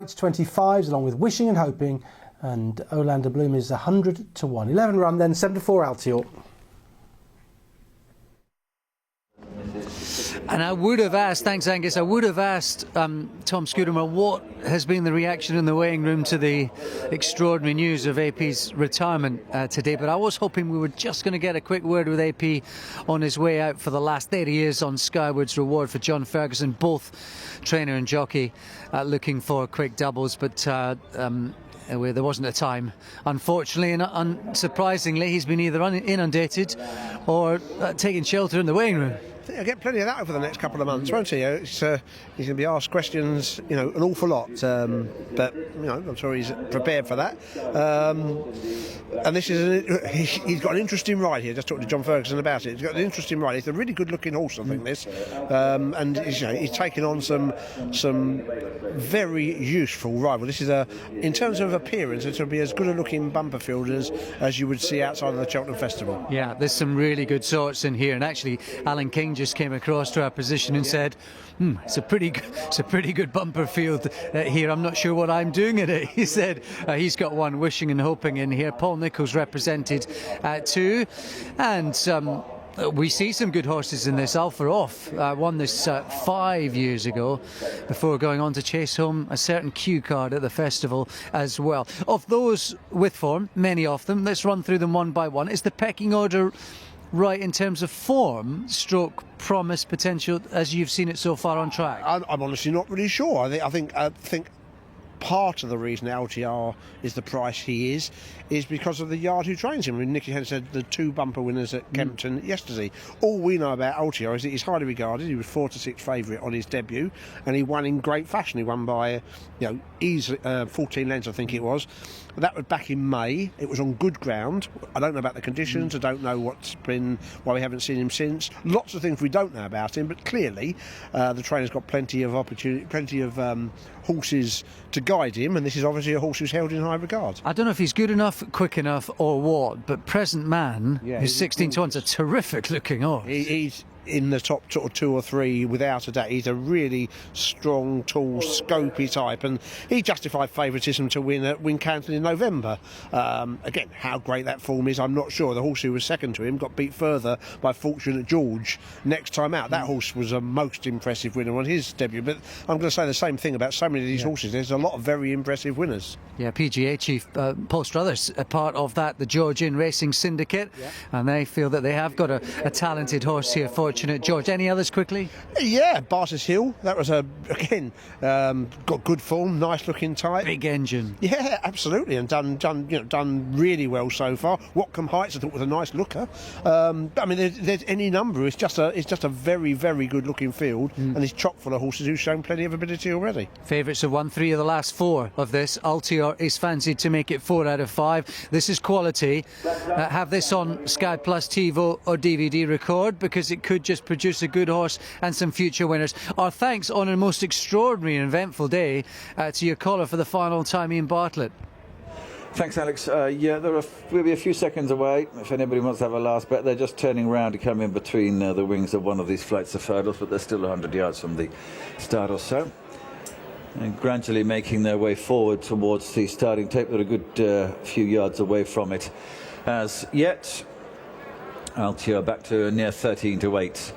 It's 25s along with Wishing and Hoping, and Olander Bloom is 100 to 1. 11 run then, 7 to 4 Altior. And I would have asked, thanks Angus, I would have asked Tom Scudamore what has been the reaction in the weighing room to the extraordinary news of AP's retirement today, but I was hoping we were just going to get a quick word with AP on his way out for the last. There he is on Skywood's reward for John Ferguson, both trainer and jockey looking for quick doubles, but there wasn't a time, unfortunately, and unsurprisingly he's been either inundated or taking shelter in the weighing room. I think I'll get plenty of that over the next couple of months, won't he? He's going to be asked questions, an awful lot. But I'm sure he's prepared for that. And this is he's got an interesting ride here. Just talking to John Ferguson about it. He's got an interesting ride. It's a really good-looking horse, I think. This, and he's taking on some very useful rival. This is in terms of appearance, it'll be as good a looking bumper field as you would see outside of the Cheltenham Festival. Yeah, there's some really good sorts in here, and actually Alan King just came across to our position and said, it's a pretty good bumper field here. I'm not sure what I'm doing at it. He said he's got one Wishing and Hoping in here. Paul Nicholls represented too, and we see some good horses in this. Alpha Off won this 5 years ago before going on to chase home a certain Q card at the festival as well. Of those with form, many of them, let's run through them one by one. Is the pecking order right in terms of form, stroke, promise, potential, as you've seen it so far on track? I'm honestly not really sure. I think part of the reason Altior is the price he is because of the yard who trains him. I mean, Nicky had said the 2 bumper winners at Kempton yesterday. All we know about Altior is that he's highly regarded. He was 4 to 6 favourite on his debut, and he won in great fashion. He won by easily 14 lengths, I think it was. That was back in May. It was on good ground. I don't know about the conditions. I don't know why we haven't seen him since. Lots of things we don't know about him, but clearly the trainer's got plenty of opportunity, plenty of horses to guide him, and this is obviously a horse who's held in high regard. I don't know if he's good enough, quick enough, or what, but Present Man, who's 16 to 1's a terrific looking horse. He's in the top sort of 2 or 3 without a doubt. He's a really strong, tall, scopy type, and he justified favouritism to win at Wincanton in November. Again, how great that form is, I'm not sure. The horse who was second to him got beat further by Fortunate George next time out. That horse was a most impressive winner on his debut, but I'm going to say the same thing about so many of these horses. There's a lot of very impressive winners. Yeah, PGA chief Paul Struthers, a part of that, the George Inn Racing Syndicate, and they feel that they have got a talented horse here, Fortunate George. Any others quickly? Yeah, Barters Hill. That was got good form, nice looking type. Big engine. Yeah, absolutely, and done really well so far. Watcombe Heights, I thought, was a nice looker. I mean, there's any number. It's just a very, very good looking field, and it's chock full of horses who've shown plenty of ability already. Favourites have won 3 of the last 4 of this. Altior is fancied to make it 4 out of 5. This is quality. Have this on Sky Plus TiVo or DVD record, because it could just produce a good horse and some future winners. Our thanks on a most extraordinary and eventful day to your caller for the final time, Ian Bartlett. Thanks, Alex. We'll be a few seconds away. If anybody wants to have a last bet, they're just turning around to come in between the wings of one of these flights of hurdles, but they're still 100 yards from the start or so, and gradually making their way forward towards the starting tape. They're a good few yards away from it as yet. Altior back to near 13 to 8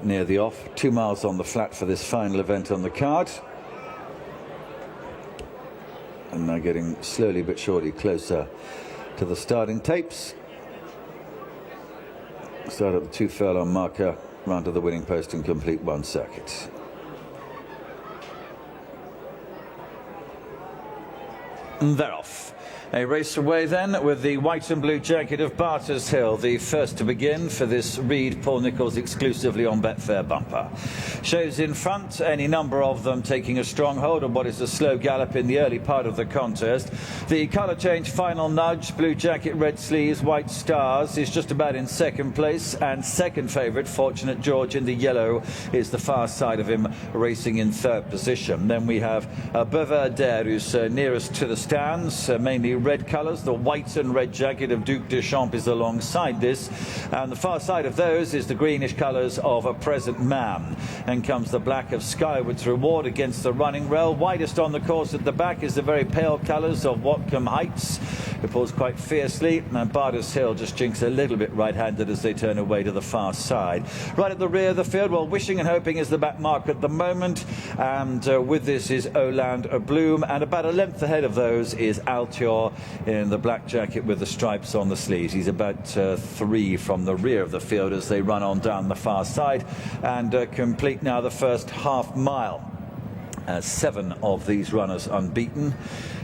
near the off. 2 miles on the flat for this final event on the card. And now getting slowly but surely closer to the starting tapes. Start at the 2 furlong marker, round to the winning post and complete 1 circuit. And they're off. A race away then with the white and blue jacket of Barters Hill, the first to begin for this Reed Paul Nicholls exclusively on Betfair bumper. Shows in front, any number of them taking a strong hold on what is a slow gallop in the early part of the contest. The colour change final nudge, blue jacket, red sleeves, white stars, is just about in second place, and second favourite, Fortunate George in the yellow, is the far side of him, racing in third position. Then we have Buveur D'Air, who's nearest to the start. stands, mainly red colours. The white and red jacket of Duc de Champ is alongside this, and the far side of those is the greenish colours of A Present Man. Then comes the black of Skyward's Reward against the running rail. Widest on the course at the back is the very pale colours of Watcombe Heights, who pulls quite fiercely, and Barters Hill just jinks a little bit right-handed as they turn away to the far side. Right at the rear of the field, well, Wishing and Hoping is the back mark at the moment, and with this is Oland Bloom, and about a length ahead of those is Altior in the black jacket with the stripes on the sleeves. He's about 3 from the rear of the field as they run on down the far side and complete now the first half mile. 7 of these runners unbeaten,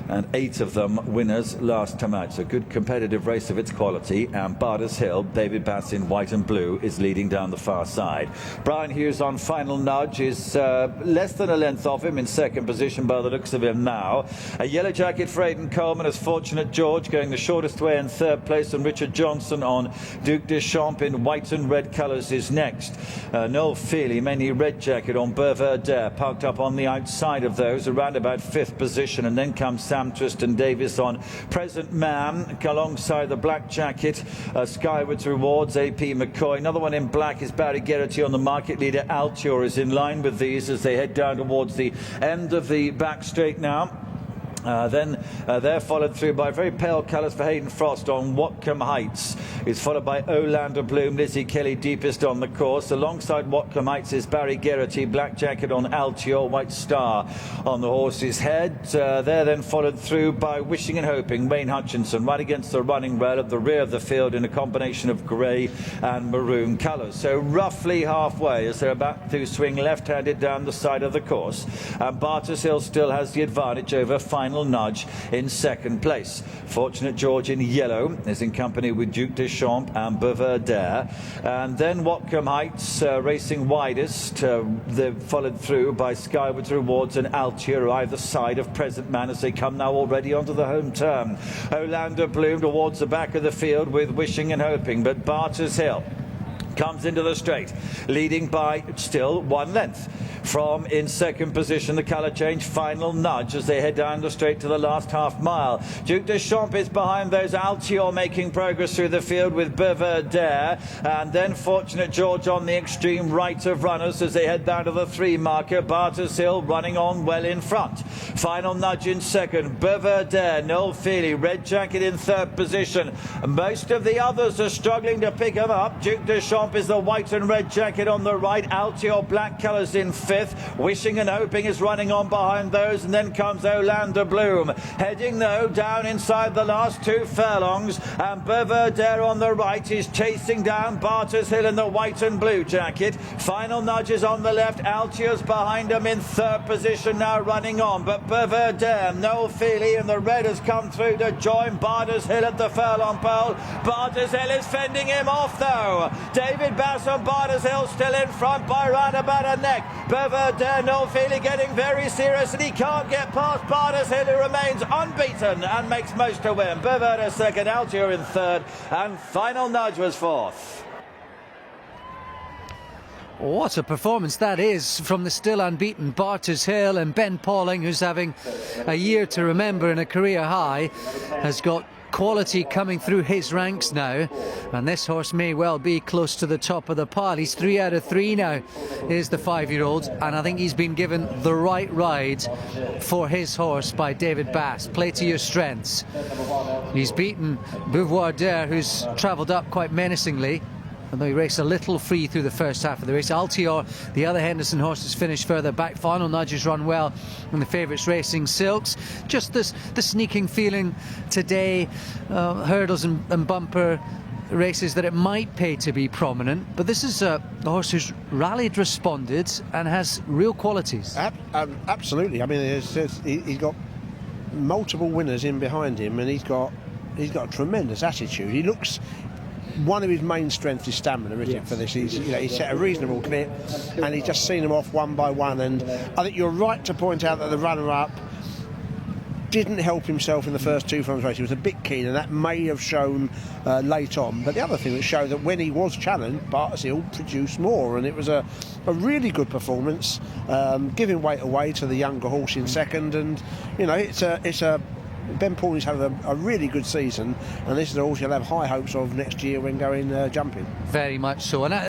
and 8 of them winners last time out. So good competitive race of its quality, and Barters Hill, David Bass in white and blue, is leading down the far side. Brian Hughes on final nudge is less than a length off him in second position by the looks of him now. A yellow jacket for Aidan Coleman as Fortunate George going the shortest way in third place, and Richard Johnson on Duc de Champ in white and red colours is next. Noel Feely, mainly red jacket on Buveur D'Air, parked up on the outside of those around about 5th position, and then comes Sam Tristan Davis on Present Man alongside the black jacket, Skyward's Rewards, AP McCoy. Another one in black is Barry Geraghty on the market leader. Altior is in line with these as they head down towards the end of the back straight now. Then they're followed through by very pale colours for Hayden Frost on Watcombe Heights. It's followed by Olander Bloom, Lizzie Kelly deepest on the course. Alongside Watcombe Heights is Barry Geraghty, black jacket on Altior, white star on the horse's head. They're then followed through by Wishing and Hoping, Wayne Hutchinson, right against the running rail at the rear of the field in a combination of grey and maroon colours. So roughly halfway as they're about to swing left-handed down the side of the course. And Barters Hill still has the advantage over Final Nudge in second place. Fortunate George in yellow is in company with Duc de Champ and Buveur D'Air, and then Watcombe Heights racing widest. They're followed through by Skyward's Rewards and Altior either side of Present Man as they come now already onto the home turn. Olander Bloom towards the back of the field with Wishing and Hoping, but Barters Hill comes into the straight, leading by still 1 length. From in second position, the colour change Final Nudge as they head down the straight to the last half mile. Duc de Champ is behind those. Altior making progress through the field with Buveur D'Air, and then Fortunate George on the extreme right of runners as they head down to the 3 marker. Barters Hill running on well in front. Final Nudge in second. Buveur D'Air, Noel Feely, red jacket in third position. Most of the others are struggling to pick him up. Duc de Champ is the white and red jacket on the right. Altior black colours in 5th. Wishing and Hoping is running on behind those, and then comes Olander Bloom, heading though down inside the last 2 furlongs, and Buveur D'Air on the right is chasing down Barters Hill in the white and blue jacket. Final Nudge is on the left. Altior's behind him in third position now running on, but Buveur D'Air, Noel Feely and the red has come through to join Barters Hill at the furlong pole. Barters Hill is fending him off though. David Bass on Barters Hill still in front by round about a neck. Buveur D'Air, Noel Feely getting very serious, and he can't get past Barters Hill, who remains unbeaten and makes most to win. Buveur D'Air second, Altior in third, and Final Nudge was fourth. What a performance that is from the still unbeaten Barters Hill, and Ben Pauling, who's having a year to remember and a career high, has got quality coming through his ranks now, and this horse may well be close to the top of the pile. He's 3 out of 3 now, is the 5-year-old, and I think he's been given the right ride for his horse by David Bass. Play to your strengths. He's beaten Buveur D'Air, who's travelled up quite menacingly, although he raced a little free through the first half of the race. Altior, the other Henderson horse, has finished further back. Final Nudge has run well in the favourites Racing Silks. Just the sneaking feeling today, hurdles and bumper races, that it might pay to be prominent, but this is a horse who's rallied, responded, and has real qualities. Absolutely. I mean, he's got multiple winners in behind him, and he's got a tremendous attitude. He looks. One of his main strengths is stamina, isn't it, for this? He's set a reasonable clip, and he's just seen them off one by one. And I think you're right to point out that the runner-up didn't help himself in the first 2 furlongs race. He was a bit keen, and that may have shown late on. But the other thing that showed that when he was challenged, Barters Hill produced more, and it was a really good performance, giving weight away to the younger horse in second. And it's a Ben Pawney's had a really good season, and this is a horse you'll have high hopes of next year when going jumping. Very much so. And